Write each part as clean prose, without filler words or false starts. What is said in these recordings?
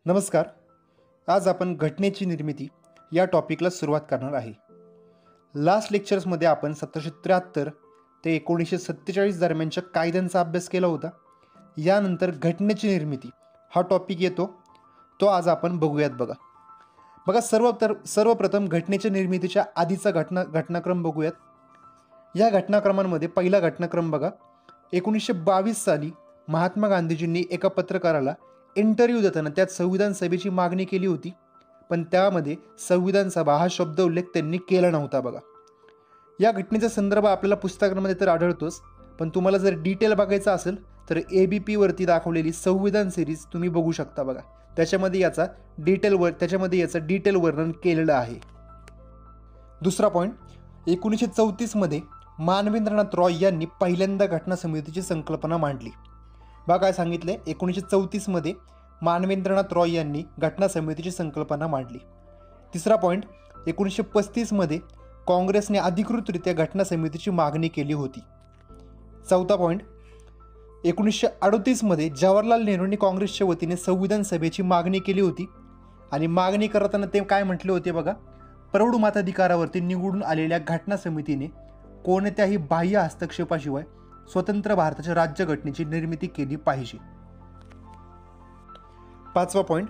नमस्कार. आज आपण घटनेची निर्मिती या टॉपिकला सुरुवात करणार आहे. लास्ट लेक्चर्समध्ये आपण 1773 ते 1947 दरम्यानच्या कायद्यांचा अभ्यास केला होता. यानंतर घटनेची निर्मिती हा टॉपिक येतो, तो आज आपण बघूयात. बघा सर्वप्रथम घटनेच्या निर्मितीच्या आधीचा घटनाक्रम बघूयात. या घटनाक्रमांमध्ये पहिला घटनाक्रम बघा, 1922 साली महात्मा गांधीजींनी एका पत्रकाराला इंटरव्ह्यू देताना त्यात संविधान सभेची मागणी केली होती, पण त्यामध्ये संविधान सभा हा शब्द उल्लेख त्यांनी केला नव्हता. बघा, या घटनेचा संदर्भ आपल्याला पुस्तकांमध्ये तर आढळतोच, पण तुम्हाला जर डिटेल बघायचा असेल तर ABP वरती दाखवलेली संविधान सिरीज तुम्ही बघू शकता. बघा, त्याच्यामध्ये याचा डिटेल वर्णन केलेलं आहे. दुसरा पॉईंट, 1934 मध्ये मानवेंद्रनाथ रॉय यांनी पहिल्यांदा घटना समितीची संकल्पना मांडली. बघा काय सांगितले, 1934 मध्ये मानवेंद्रनाथ रॉय यांनी घटना समितीची संकल्पना मांडली. तिसरा पॉईंट, 1935 मध्ये काँग्रेसने अधिकृतरित्या घटना समितीची मागणी केली होती. चौथा पॉईंट, 1938 मध्ये जवाहरलाल नेहरूंनी काँग्रेसच्या वतीने संविधान सभेची मागणी केली होती आणि मागणी करताना ते काय म्हटले होते बघा, प्रौढ मताधिकारावरती निवडून आलेल्या घटना समितीने कोणत्याही बाह्य हस्तक्षेपाशिवाय स्वतंत्र भारताच्या राज्यघटनेची निर्मिती केली पाहिजे. पाचवा पॉईंट,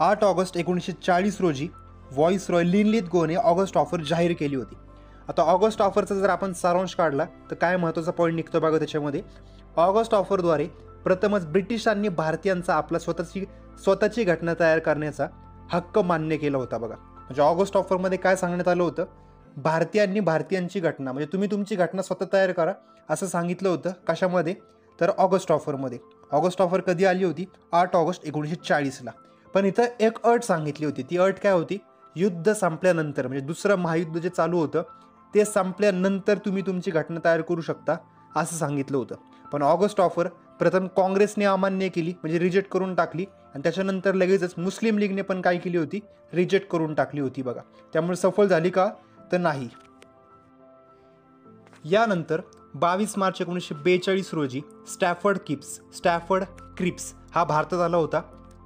8 ऑगस्ट 1940 रोजी व्हॉइसरॉय लिनलिथगोने ऑगस्ट ऑफर जाहीर केली होती. आता ऑगस्ट ऑफरचा जर आपण सारांश काढला तर काय महत्त्वाचा पॉईंट निघतो बघा त्याच्यामध्ये, ऑगस्ट ऑफरद्वारे प्रथमच ब्रिटिशांनी भारतीयांचा आपला स्वतःची घटना तयार करण्याचा हक्क मान्य केला होता. बघा, म्हणजे ऑगस्ट ऑफरमध्ये काय सांगण्यात आलं होतं, भारतीयांनी भारतीयांची घटना म्हणजे तुम्ही तुमची घटना स्वतः तयार करा असं सांगितलं होतं. कशामध्ये तर ऑगस्ट ऑफरमध्ये. ऑगस्ट ऑफर कधी आली होती, 8 ऑगस्ट 1940ला. पण इथं एक अट सांगितली होती. ती अट काय होती, युद्ध संपल्यानंतर म्हणजे दुसरं महायुद्ध जे चालू होतं ते संपल्यानंतर तुम्ही तुमची घटना तयार करू शकता असं सांगितलं होतं. पण ऑगस्ट ऑफर प्रथम काँग्रेसने अमान्य केली म्हणजे रिजेक्ट करून टाकली आणि त्याच्यानंतर लगेचच मुस्लिम लीगने पण काय केली होती, रिजेक्ट करून टाकली होती. बघा, त्यामुळे सफल झाली का तर नाही. यानंतर 22 मार्च 1942 रोजी स्टॅफर्ड क्रिप्स हा भारतात आला होता.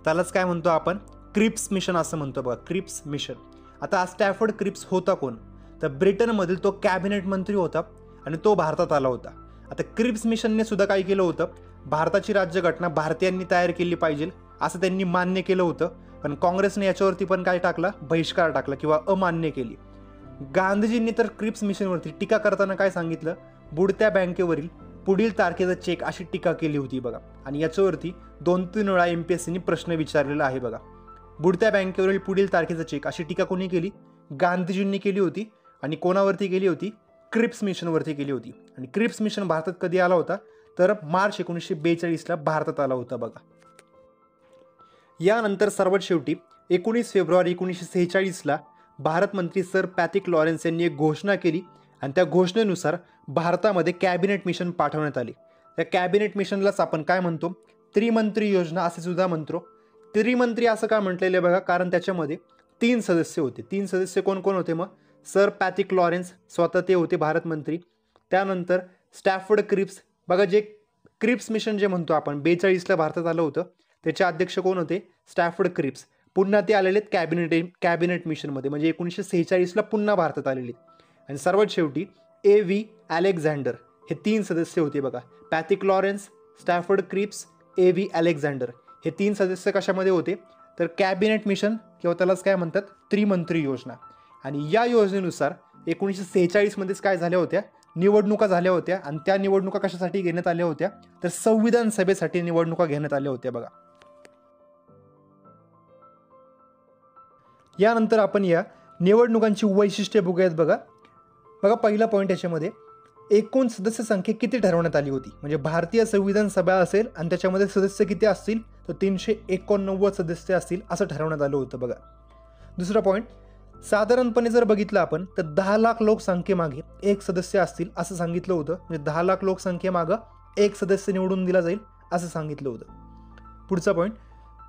त्यालाच काय म्हणतो आपण, क्रिप्स मिशन असं म्हणतो. बघा, क्रिप्स मिशन. आता स्टॅफर्ड क्रिप्स होता कोण, तर ब्रिटनमधील तो कॅबिनेट मंत्री होता आणि तो भारतात आला होता. आता क्रिप्स मिशनने सुद्धा काय केलं होतं, भारताची राज्यघटना भारतीयांनी तयार केली पाहिजे असं त्यांनी मान्य केलं होतं. पण काँग्रेसने याच्यावरती पण काय टाकला, बहिष्कार टाकला किंवा अमान्य केली. गांधीजींनी तर क्रिप्स मिशनवरती टीका करताना काय सांगितलं, बुडत्या बँकेवरील पुढील तारखेचा चेक अशी टीका केली होती. बघा, आणि याच्यावरती 2-3 वेळा MPSCने प्रश्न विचारलेला आहे. बघा, बुडत्या बँकेवरील पुढील तारखेचा चेक अशी टीका कोणी केली, गांधीजींनी केली होती. आणि कोणावरती केली होती, क्रिप्स मिशनवरती केली होती. आणि क्रिप्स मिशन भारतात कधी आला होता तर मार्च 1942ला भारतात आला होता. बघा, यानंतर सर्वात शेवटी 19 फेब्रुवारी 1946ला भारत मंत्री सर पॅट्रिक लॉरेन्स यांनी एक घोषणा केली आणि त्या घोषणेनुसार भारतामध्ये कॅबिनेट मिशन पाठवण्यात आले. त्या कॅबिनेट मिशनलाच आपण काय म्हणतो, त्रिमंत्री योजना असे सुद्धा म्हणतो. त्रिमंत्री असं का म्हटलेलं आहे बघा, कारण त्याच्यामध्ये 3 सदस्य होते. 3 सदस्य कोण कोण होते मग, सर पॅट्रिक लॉरेन्स स्वतः ते होते भारत मंत्री. त्यानंतर स्टॅफर्ड क्रिप्स, बघा जे क्रिप्स मिशन जे म्हणतो आपण 42ला भारतात आलं होतं, त्याचे अध्यक्ष कोण होते, स्टॅफर्ड क्रिप्स. पुन्हा ते आलेले कॅबिनेट मिशनमध्ये म्हणजे 1946ला पुन्हा भारतात आलेले. आणि सर्वात शेवटी AV अलेक्झांडर हे 3 सदस्य होते. बघा, Patrick Lawrence, Stafford Cripps, AV Alexander हे 3 सदस्य कशामध्ये होते तर कॅबिनेट मिशन किंवा त्यालाच काय म्हणतात, त्रिमंत्री योजना. आणि या योजनेनुसार 1946मध्येच काय झाल्या होत्या, निवडणुका झाल्या होत्या. आणि त्या निवडणुका कशासाठी घेण्यात आल्या होत्या तर संविधान सभेसाठी निवडणुका घेण्यात आल्या होत्या. बघा, यानंतर आपण या निवडणुकांची वैशिष्ट्ये बघूयात. बघा पहिला पॉईंट याच्यामध्ये, एकूण सदस्य संख्या किती ठरवण्यात आली होती, म्हणजे भारतीय संविधान सभा असेल आणि त्याच्यामध्ये सदस्य किती असतील तर 389 सदस्य असतील असं ठरवण्यात आलं होतं. बघा, दुसरा पॉईंट, साधारणपणे जर बघितलं आपण तर 10 लाख लोकसंख्येमागे एक सदस्य असतील असं सांगितलं होतं. म्हणजे 10 लाख लोकसंख्येमागं एक सदस्य निवडून दिला जाईल असं सांगितलं होतं. पुढचा पॉईंट,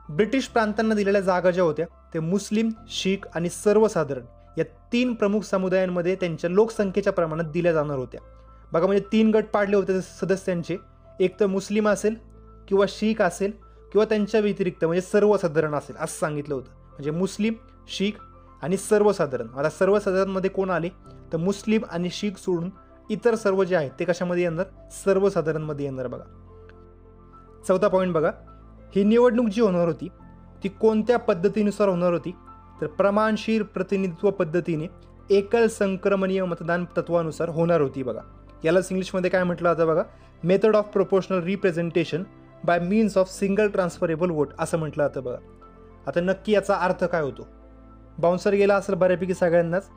ब्रिटिश प्रांतांना दिलेल्या जागा ज्या होत्या ते मुस्लिम, शीख आणि सर्वसाधारण या 3 प्रमुख समुदायांमध्ये त्यांच्या लोकसंख्येच्या प्रमाणात दिल्या जाणार होत्या. बघा, म्हणजे 3 गट पाडले होते सदस्यांचे, एक तर मुस्लिम असेल किंवा शीख असेल किंवा त्यांच्या व्यतिरिक्त म्हणजे सर्वसाधारण असेल असं सांगितलं होतं. म्हणजे मुस्लिम, शीख आणि सर्वसाधारण. आता सर्वसाधारणमध्ये कोण आले तर मुस्लिम आणि शीख सोडून इतर सर्व जे आहेत ते कशामध्ये येणार, सर्वसाधारणमध्ये येणार. बघा चौथा पॉईंट बघा, ही निवडणूक जी होणार होती ती कोणत्या पद्धतीनुसार होणार होती तर प्रमाणशीर प्रतिनिधित्व पद्धतीने एकल संक्रमणीय मतदान तत्वानुसार होणार होती. बघा यालाच इंग्लिशमध्ये काय म्हटलं जातं बघा, method of proportional representation bye means of single transferable vote असं म्हटलं जातं. बघा आता नक्की याचा अर्थ काय होतो, बाउन्सर गेला असेल बऱ्यापैकी सगळ्यांनाच.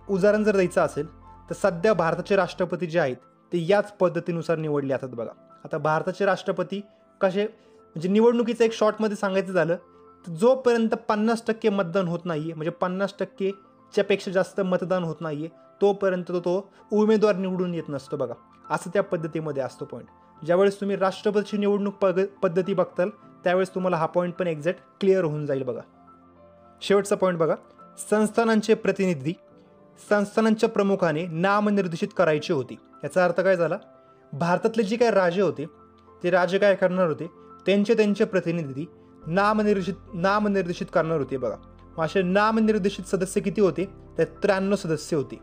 उदाहरण जर द्यायचं असेल तर सध्या भारताचे राष्ट्रपती जे आहेत ते याच पद्धतीनुसार निवडले जातात. बघा आता भारताचे राष्ट्रपती कसे, म्हणजे निवडणुकीचं एक शॉर्टमध्ये सांगायचं झालं तर जोपर्यंत 50% मतदान होत नाही आहे, म्हणजे 50%च्या पेक्षा जास्त मतदान होत नाही आहे तोपर्यंत तो उमेदवार निवडून येत नसतो. बघा असं त्या पद्धतीमध्ये असतो पॉईंट. ज्यावेळेस तुम्ही राष्ट्रपतीची निवडणूक पद्धती बघताल त्यावेळेस तुम्हाला हा पॉईंट पण एक्झॅक्ट क्लिअर होऊन जाईल. बघा शेवटचा पॉईंट बघा, संस्थानांचे प्रतिनिधी संस्थानांच्या प्रमुखाने नामनिर्देशित करायचे होते. याचा अर्थ काय झाला, भारतातले जे काही राजे होते ते राजे काय करणार होते, त्यांचे प्रतिनिधी नामनिर्देशित करणार होते. बघा असे नामनिर्देशित सदस्य किती होते तर 93 सदस्य होते.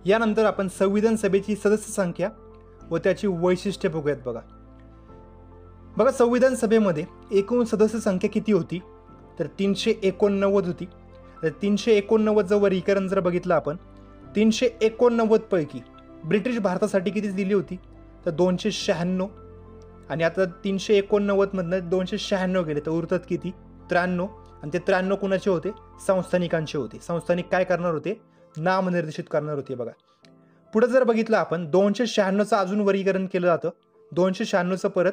यानंतर आपण संविधान सभेची सदस्य संख्या व त्याची वैशिष्ट्ये बघूयात. बघा संविधान सभेमध्ये एकूण सदस्य संख्या किती होती तर 389 होती. तर 389 वर्गीकरण जर बघितलं आपण, 389 पैकी ब्रिटिश भारतासाठी किती दिली होती तर 296. आणि आता 389 मधनं 296 गेले तर उरतात किती 93. आणि ते 93 कुणाचे होते, संस्थानिकांचे होते. संस्थानिक काय करणार होते, नामनिर्देशित करणार होते. बघा पुढे जर बघितलं आपण 296चं अजून वर्गीकरण केलं जातं. 296चं परत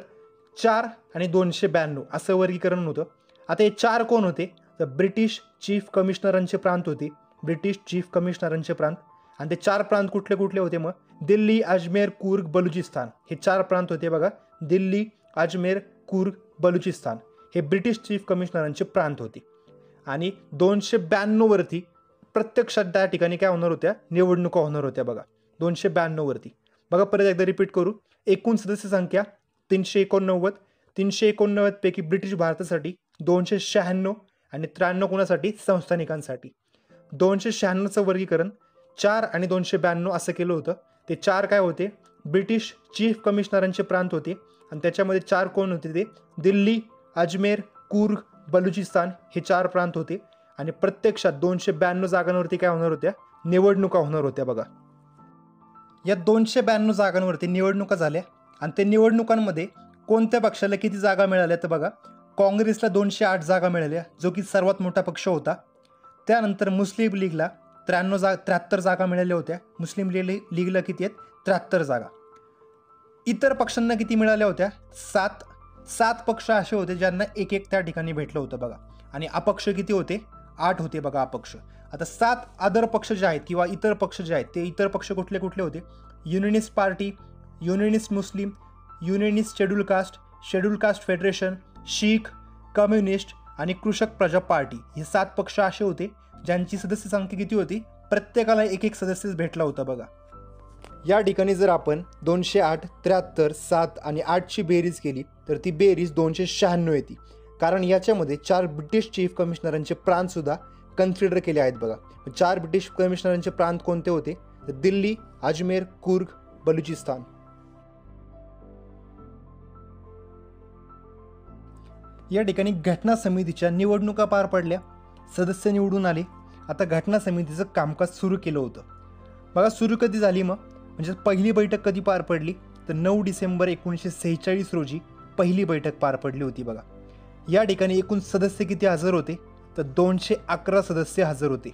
4 आणि 292 असं वर्गीकरण होतं. आता हे 4 कोण होते तर ब्रिटिश चीफ कमिशनरांचे प्रांत होते. ब्रिटिश चीफ कमिशनरांचे प्रांत. आणि ते 4 प्रांत कुठले कुठले होते मग, दिल्ली, अजमेर, कुर्ग, बलुचिस्तान हे 4 प्रांत होते. बघा दिल्ली, अजमेर, कुर्ग, बलुचिस्तान हे ब्रिटिश चीफ कमिशनरांचे प्रांत होते. आणि 292 वरती प्रत्यक्षात त्या ठिकाणी काय होणार होत्या, निवडणुका होणार होत्या. बघा 292 वरती. बघा परत एकदा रिपीट करू, एकूण सदस्य संख्या 389. 389 पैकी ब्रिटिश भारतासाठी 296 आणि 93 कोणासाठी, संस्थानिकांसाठी. 296चं वर्गीकरण 4 आणि 292 असं केलं होतं. ते 4 काय होते, ब्रिटिश चीफ कमिशनरांचे प्रांत होते. आणि त्याच्यामध्ये 4 कोण होते ते दिल्ली, अजमेर, कुर्ग, बलुचिस्तान हे 4 प्रांत होते. आणि प्रत्यक्षात 292 जागांवरती काय होणार होत्या, निवडणुका होणार होत्या. बघा या 292 जागांवरती निवडणुका झाल्या. आणि त्या निवडणुकांमध्ये कोणत्या पक्षाला किती जागा मिळाल्या तर बघा काँग्रेसला 208 जागा मिळाल्या जो की सर्वात मोठा पक्ष होता. त्यानंतर मुस्लिम लीगला 73 जागा मिळाल्या होत्या. मुस्लिम लीगला किती आहेत, 73 जागा. इतर पक्षांना किती मिळाल्या होत्या, 7 पक्ष असे होते ज्यांना एक त्या ठिकाणी भेटलं होतं. बघा आणि अपक्ष किती होते, 8 होते. बघा अपक्ष. आता 7 अदर पक्ष जे आहेत किंवा इतर पक्ष जे आहेत ते इतर पक्ष कुठले कुठले होते, युनियनिस्ट पार्टी, युनियनिस्ट मुस्लिम, युनियनिस्ट शेड्यूल कास्ट फेडरेशन, शीख, कम्युनिस्ट आणि कृषक प्रजा पार्टी हे 7 पक्ष असे होते ज्यांची सदस्य संख्या किती होती, प्रत्येकाला एक सदस्य भेटला होता. बघा या ठिकाणी जर आपण 208, 73, 7 आणि 8ची बेरीज केली तर ती बेरीज 296 येते. कारण याच्यामध्ये 4 ब्रिटिश चीफ कमिशनरांचे प्रांत सुद्धा कन्सिडर केले आहेत. बघा 4 ब्रिटिश कमिशनरांचे प्रांत कोणते होते तर दिल्ली, अजमेर, कुर्ग, बलुचिस्तान. या ठिकाणी घटना समितीच्या निवडणुका पार पडल्या, सदस्य निवडून आले. आता घटना समितीचं कामकाज सुरू केलं होतं. बघा सुरू कधी झाली मग, म्हणजे पहिली बैठक कधी पार पडली तर 9 डिसेंबर 1946 रोजी पहिली बैठक पार पडली होती. बघा या ठिकाणी एकूण सदस्य किती हजर होते तर 211 सदस्य हजर होते.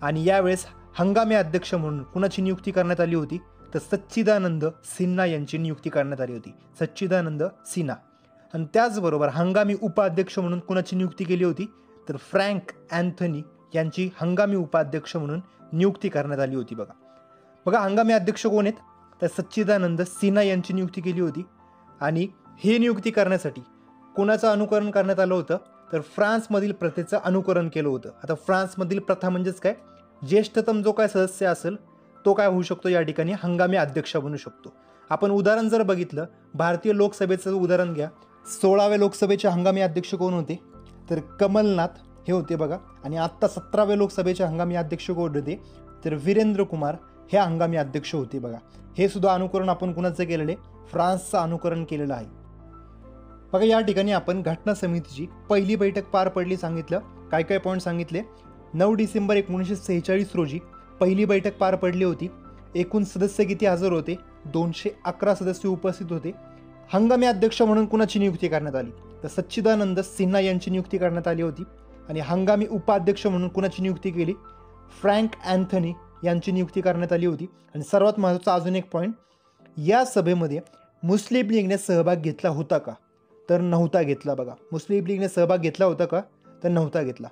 आणि यावेळेस हंगामी अध्यक्ष म्हणून कुणाची नियुक्ती करण्यात आली होती तर सच्चिदानंद सिन्हा यांची नियुक्ती करण्यात आली होती. सच्चिदानंद सिन्हा. आणि त्याचबरोबर हंगामी उपाध्यक्ष म्हणून कुणाची नियुक्ती केली होती तर फ्रँक अँथनी यांची हंगामी उपाध्यक्ष म्हणून नियुक्ती करण्यात आली होती. बघा हंगामी अध्यक्ष कोण आहेत तर सच्चिदानंद सिन्हा यांची नियुक्ती केली होती. आणि हे नियुक्ती करण्यासाठी कोणाचं अनुकरण करण्यात आलं होतं तर फ्रान्समधील प्रथेचं अनुकरण केलं होतं. आता फ्रान्समधील प्रथा म्हणजेच काय, ज्येष्ठतम जो काय सदस्य असेल तो काय होऊ शकतो, या ठिकाणी हंगामी अध्यक्ष बनू शकतो. आपण उदाहरण जर बघितलं, भारतीय लोकसभेचं उदाहरण घ्या. 16व्या लोकसभेचे हंगामी अध्यक्ष कोण होते? तर कमलनाथ हे होते बघा. आणि आत्ता 17व्या लोकसभेचे हंगामी अध्यक्ष कोण होते? तर वीरेंद्र कुमार हे हंगामी अध्यक्ष होते बघा. हे सुद्धा अनुकरण आपण कुणाचं केलेलं आहे? फ्रान्सचं अनुकरण केलेलं आहे. बघा या ठिकाणी आपण घटना समितीची पहिली बैठक पार पडली सांगितलं. काय काय पॉईंट सांगितले? 9 डिसेंबर 1946 रोजी पहिली बैठक पार पडली होती. एकूण सदस्य किती हजर होते? 211 सदस्य उपस्थित होते. हंगामी अध्यक्ष म्हणून कुणाची नियुक्ती करण्यात आली? तर सच्चिदानंद सिन्हा यांची नियुक्ती करण्यात आली होती. आणि हंगामी उपाध्यक्ष म्हणून कुणाची नियुक्ती केली? फ्रँक अँथनी यांची नियुक्ती करण्यात आली होती. आणि सर्वात महत्त्वाचा अजून एक पॉईंट, या सभेमध्ये मुस्लिम लीगने सहभाग घेतला होता का? तर नव्हता घेतला बघा. मुस्लिम लीगने सहभाग घेतला होता का? तर नव्हता घेतला.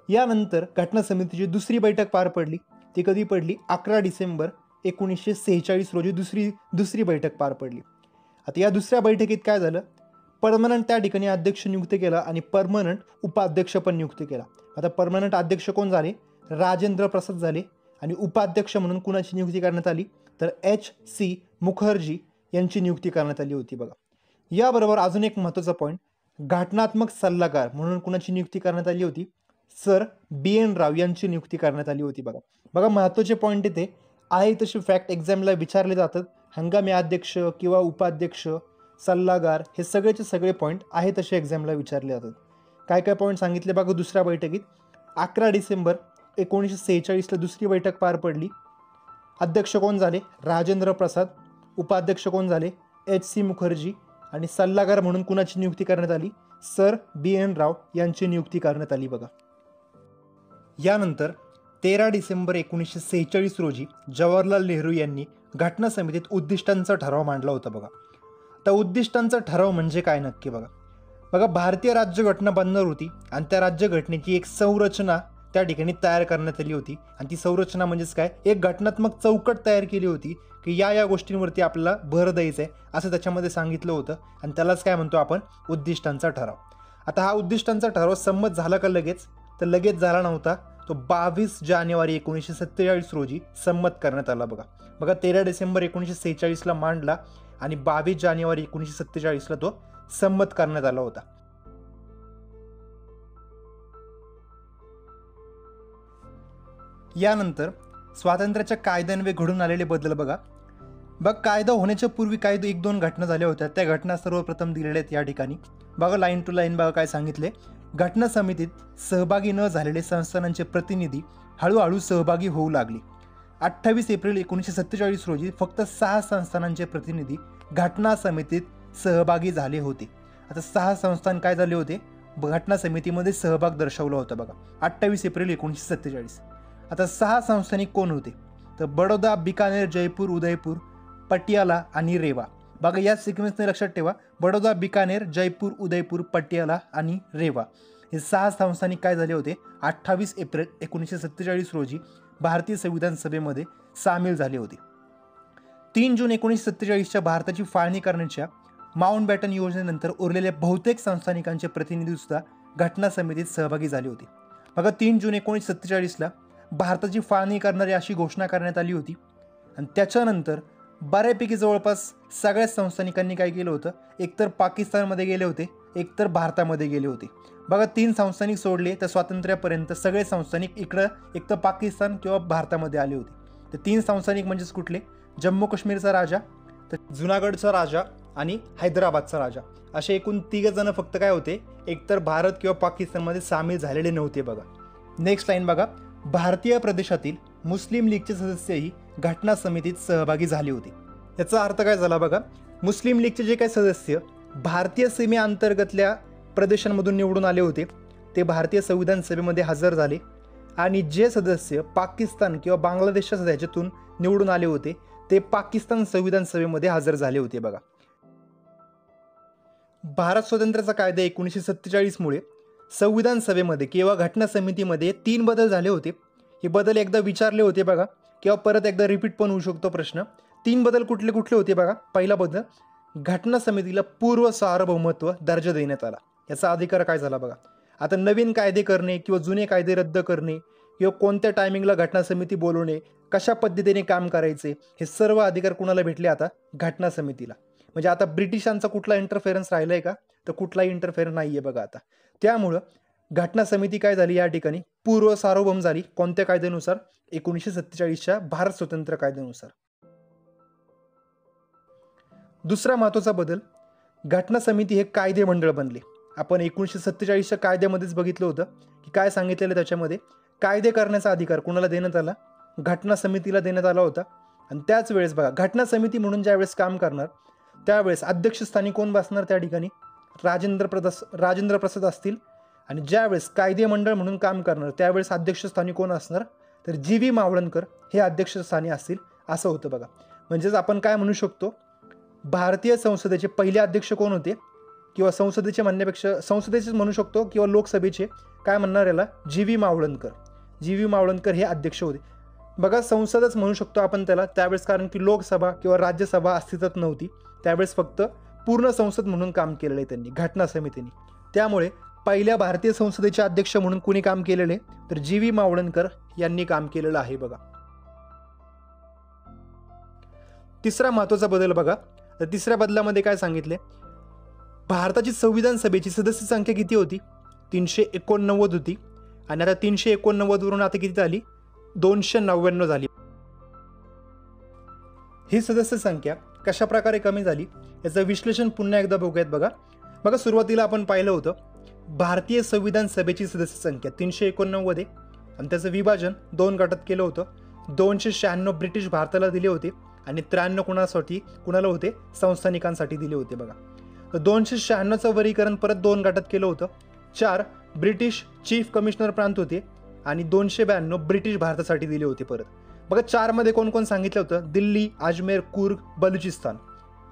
यानंतर घटना समितीची दुसरी बैठक पार पडली. ती कधी पडली? 11 डिसेंबर 1946 रोजी दुसरी बैठक पार पडली. आता या दुसऱ्या बैठकीत काय झालं? परमनंट त्या ठिकाणी अध्यक्ष नियुक्त केला आणि परमनंट उपाध्यक्ष पण नियुक्त केला. आता परमनंट अध्यक्ष कोण झाले? राजेंद्र प्रसाद झाले. आणि उपाध्यक्ष म्हणून कुणाची नियुक्ती करण्यात आली? तर H.C. मुखर्जी यांची नियुक्ती करण्यात आली होती बघा. याबरोबर अजून एक महत्त्वाचा पॉईंट, घटनात्मक सल्लागार म्हणून कुणाची नियुक्ती करण्यात आली होती? Sir B.N. राव यांची नियुक्ती करण्यात आली होती बघा. बघा महत्त्वाचे पॉईंट इथे आहे तसे फॅक्ट एक्झामला विचारले जातात. हंगामी अध्यक्ष किंवा उपाध्यक्ष, सल्लागार हे सगळेचे सगळे पॉईंट आहे तसे एक्झामला विचारले जातात. काय काय पॉईंट सांगितले बघा. दुसऱ्या बैठकीत 11 डिसेंबर 1946ला दुसरी बैठक पार पडली. अध्यक्ष कोण झाले? राजेंद्र प्रसाद. उपाध्यक्ष कोण झाले? H.C. मुखर्जी. आणि सल्लागार म्हणून कुणाची नियुक्ती करण्यात आली? Sir B.N. राव यांची नियुक्ती करण्यात आली बघा. यानंतर 13 डिसेंबर 1946 रोजी जवाहरलाल नेहरू यांनी घटना समितीत उद्दिष्टांचा ठराव मांडला होता बघा. तर उद्दिष्टांचा ठराव म्हणजे काय नक्की बघा. बघा भारतीय राज्यघटना बनणार होती आणि त्या राज्यघटनेची एक संरचना त्या ठिकाणी तयार करण्यात आली होती. आणि ती संरचना म्हणजेच काय? एक घटनात्मक चौकट तयार केली होती की या गोष्टींवरती आपल्याला भर द्यायचा आहे असं त्याच्यामध्ये सांगितलं होतं. आणि त्यालाच काय म्हणतो आपण? उद्दिष्टांचा ठराव. आता हा उद्दिष्टांचा ठराव संमत झाला का लगेच? तर लगेच झाला नव्हता. तो 22 जानेवारी 1947 रोजी संमत करण्यात आला बघा. बघा 13 डिसेंबर 1946ला मांडला आणि 22 जानेवारी 1947ला तो संमत करण्यात आला होता. यानंतर स्वातंत्र्याच्या कायद्यान्वये घडून आलेले बदल बघा. कायदा होण्याच्या पूर्वी काही 1-2 घटना झाल्या होत्या. त्या घटना सर्वप्रथम दिलेल्या आहेत या ठिकाणी बघा. लाईन टू लाईन बघा काय सांगितले. घटना समितीत सहभागी न झालेले संस्थानांचे प्रतिनिधी हळूहळू सहभागी होऊ लागले. 28 एप्रिल 1947 रोजी फक्त 6 संस्थानांचे प्रतिनिधी घटना समितीत सहभागी झाले होते. आता 6 संस्थान काय झाले होते? घटना समितीमध्ये सहभाग दर्शवला होता बघा. 28 एप्रिल 1947. आता 6 संस्थानिक कोण होते? तर बडोदा, बिकानेर, जयपूर, उदयपूर, पटियाला आणि रेवा. बघा या सिक्वेन्सने लक्षात ठेवा. बडोदा, बिकानेर, जयपूर, उदयपूर, पटियाला आणि रेवा हे 6 संस्थानिक काय झाले होते? 28 एप्रिल 1947 रोजी भारतीय संविधान सभेमध्ये सामील झाले होते. 3 जून 1947च्या भारताची फाळणी करण्याच्या माउंटबॅटन योजनेनंतर उरलेल्या बहुतेक संस्थानिकांचे प्रतिनिधी सुद्धा घटना समितीत सहभागी झाले होते. बघा 3 जून 1947ला भारताची फाळणी करणारी अशी घोषणा करण्यात आली होती. आणि त्याच्यानंतर बऱ्यापैकी जवळपास सगळ्या संस्थानिकांनी काय केलं होतं? एकतर पाकिस्तानमध्ये गेले होते, एकतर भारतामध्ये गेले होते. बघा 3 संस्थानिक सोडले तर स्वातंत्र्यापर्यंत सगळे संस्थानिक इकडं एकतर पाकिस्तान किंवा भारतामध्ये आले होते. तर 3 संस्थानिक म्हणजेच कुठले? जम्मू काश्मीरचा राजा, तर जुनागडचा राजा आणि हैदराबादचा राजा असे एकूण 3 जण फक्त काय होते? एकतर भारत किंवा पाकिस्तानमध्ये सामील झालेले नव्हते बघा. नेक्स्ट लाईन बघा. भारतीय प्रदेशातील मुस्लिम लीगचे सदस्यही घटना समितीत सहभागी झाले होते. याचा अर्थ काय झाला बघा. मुस्लिम लीगचे जे काही सदस्य भारतीय सीमेअंतर्गतल्या प्रदेशांमधून निवडून आले होते ते भारतीय संविधान सभेमध्ये हजर झाले. आणि जे सदस्य पाकिस्तान किंवा बांगलादेशच्या ह्याच्यातून निवडून आले होते ते पाकिस्तान संविधान सभेमध्ये हजर झाले होते बघा. भारत स्वातंत्र्याचा कायदा 1947 मुळे संविधान सभेमध्ये किंवा घटना समितीमध्ये 3 बदल झाले होते. हे बदल एकदा विचारले होते बघा किंवा परत एकदा रिपीट पण होऊ शकतो प्रश्न. 3 बदल कुठले कुठले होते बघा. पहिला बदल, घटना समितीला पूर्व सार्वभौमत्व दर्जा देण्यात आला. याचा अधिकार काय झाला बघा. आता नवीन कायदे करणे किंवा जुने कायदे रद्द करणे किंवा कोणत्या टायमिंगला घटना समिती बोलवणे, कशा पद्धतीने काम करायचे हे सर्व अधिकार कुणाला भेटले आता? घटना समितीला. म्हणजे आता ब्रिटिशांचा कुठला इंटरफेरन्स राहिलाय का? तर कुठलाही इंटरफेरन्स नाहीये बघा आता. त्यामुळं घटना समिती काय झाली या ठिकाणी? पूर्व सार्वभौम झाली. कोणत्या कायद्यानुसार? 1947च्या भारत स्वतंत्र कायद्यानुसार. दुसरा महत्त्वाचा बदल, घटना समिती हे कायदे मंडळ बनले. आपण 1947च्या कायद्यामध्येच बघितलं होतं की काय सांगितलेलं त्याच्यामध्ये, कायदे करण्याचा अधिकार कुणाला देण्यात आला? घटना समितीला देण्यात आला होता. आणि त्याच वेळेस बघा, घटना समिती म्हणून ज्यावेळेस काम करणार त्यावेळेस अध्यक्षस्थानी कोण बसणार त्या ठिकाणी? राजेंद्र प्रसाद असतील. आणि ज्यावेळेस कायदे मंडळ म्हणून काम करणार त्यावेळेस अध्यक्षस्थानी कोण असणार? तर जी.व्ही. मावळणकर हे अध्यक्षस्थानी असतील, असं होतं बघा. म्हणजेच आपण काय म्हणू शकतो, भारतीय संसदेचे पहिले अध्यक्ष कोण होते? किंवा संसदेचे म्हणण्यापेक्षा संसदेचेच म्हणू शकतो किंवा लोकसभेचे काय म्हणणार याला? जी.व्ही. मावळणकर. जी.व्ही. मावळणकर हे अध्यक्ष होते. बघा, संसदच म्हणू शकतो आपण त्याला त्यावेळेस, कारण की लोकसभा किंवा राज्यसभा अस्तित्वात नव्हती. त्यावेळेस फक्त पूर्ण संसद म्हणून काम केलेलं आहे त्यांनी, घटना समितीने. त्यामुळे पहिल्या भारतीय संसदेचे अध्यक्ष म्हणून कुणी काम केलेले? तर जी.व्ही. मावळणकर यांनी काम केलेलं आहे बघा. तिसरा महत्त्वाचा बदल बघा, तर तिसऱ्या बदलामध्ये काय सांगितले? भारताची संविधान सभेची सदस्य संख्या किती होती? 389 होती. आणि आता 389 वरून आता किती झाली? 299 झाली. ही सदस्य संख्या कशा प्रकारे कमी झाली याचं विश्लेषण पुन्हा एकदा बघूयात बघा. सुरुवातीला आपण पाहिलं होतं भारतीय संविधान सभेची सदस्य संख्या 389 आहे आणि त्याचं विभाजन 2 गटात केलं होतं. 296 ब्रिटिश भारताला दिले होते आणि 93 कुणाला होते? संस्थानिकांसाठी दिले होते बघा. तर 296चं वर्गीकरण परत 2 गटात केलं होतं. 4 ब्रिटिश चीफ कमिशनर प्रांत होते आणि 292 ब्रिटिश भारतासाठी दिले होते परत. बघा, 4 मध्ये कोण कोण सांगितलं होतं? दिल्ली, अजमेर, कुर्ग, बलुचिस्तान.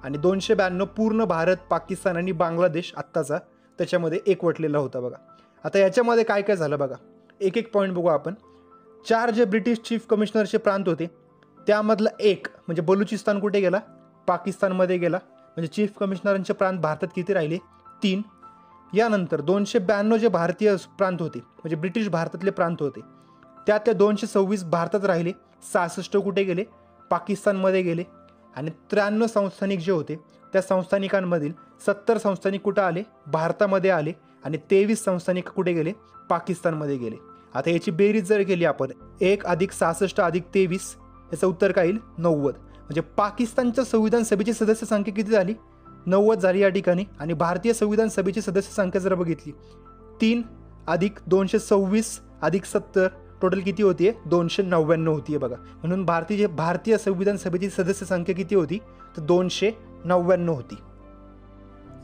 आणि 292 पूर्ण भारत, पाकिस्तान आणि बांगलादेश आत्ताचा त्याच्यामध्ये एकवटलेला होता बघा. आता याच्यामध्ये काय काय झालं बघा, एक एक पॉईंट बघू आपण. 4 जे ब्रिटिश चीफ कमिशनरचे प्रांत होते त्यामधला एक म्हणजे बलुचिस्तान कुठे गेला? पाकिस्तानमध्ये गेला. म्हणजे चीफ कमिशनरांचे प्रांत भारतात किती राहिले? 3. यानंतर 292 जे भारतीय प्रांत होते म्हणजे ब्रिटिश भारतातले प्रांत होते त्यातले 226 भारतात राहिले. 66 कुठे गेले? पाकिस्तानमध्ये गेले. आणि 93 संस्थानिक जे होते त्या संस्थानिकांमधील 70 संस्थानिक कुठं आले? भारतामध्ये आले. आणि 23 संस्थानिक कुठे गेले? पाकिस्तानमध्ये गेले. आता याची बेरीज जर केली आपण, 1 + 66 + 23 याचं उत्तर काय येईल? 90. म्हणजे पाकिस्तानच्या संविधान सभेची सदस्य संख्या किती झाली? 90 झाली या ठिकाणी. आणि भारतीय संविधान सभेची सदस्य संख्या जर बघितली 3 + 226 + 70 टोटल किती होतीये? 299 होतीये बघा. म्हणून भारतीय संविधान सभेची सदस्य संख्या किती होती? तर 299 होती.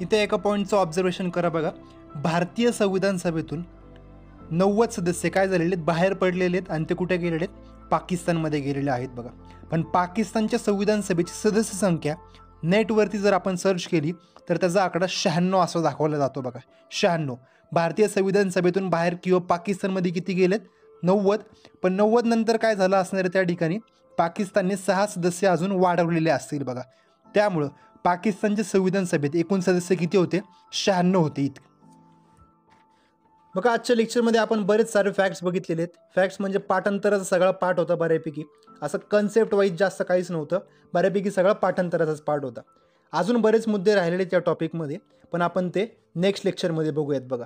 इथे एका पॉईंटचं ऑब्झर्वेशन करा बघा, भारतीय संविधान सभेतून 90 सदस्य काय झालेले आहेत? बाहेर पडलेले आहेत आणि ते कुठे गेलेले आहेत? पाकिस्तानमध्ये गेलेले आहेत बघा. पण पाकिस्तानच्या संविधान सभेची सदस्य संख्या नेटवरती जर आपण सर्च केली तर त्याचा आकडा 96 असा दाखवला जातो बघा. 96 भारतीय संविधान सभेतून बाहेर किंवा पाकिस्तानमध्ये किती गेलेत? 90. पण 90 नंतर काय झालं असणार आहे त्या ठिकाणी? पाकिस्तानने 6 सदस्य अजून वाढवलेले असतील बघा. त्यामुळं पाकिस्तानच्या संविधान सभेत एकूण सदस्य किती होते? 96 होते इतके. बघा, आजच्या लेक्चरमध्ये आपण बरेच सारे फॅक्ट्स बघितलेले आहेत. फॅक्ट्स म्हणजे पाठांतराचा सगळा पाठ होता बऱ्यापैकी. असं कन्सेप्ट वाईज जास्त काहीच नव्हतं, बऱ्यापैकी सगळा पाठांतराचाच पाठ होता. अजून बरेच मुद्दे राहिलेले त्या टॉपिकमध्ये, पण आपण ते नेक्स्ट लेक्चरमध्ये बघूयात बघा.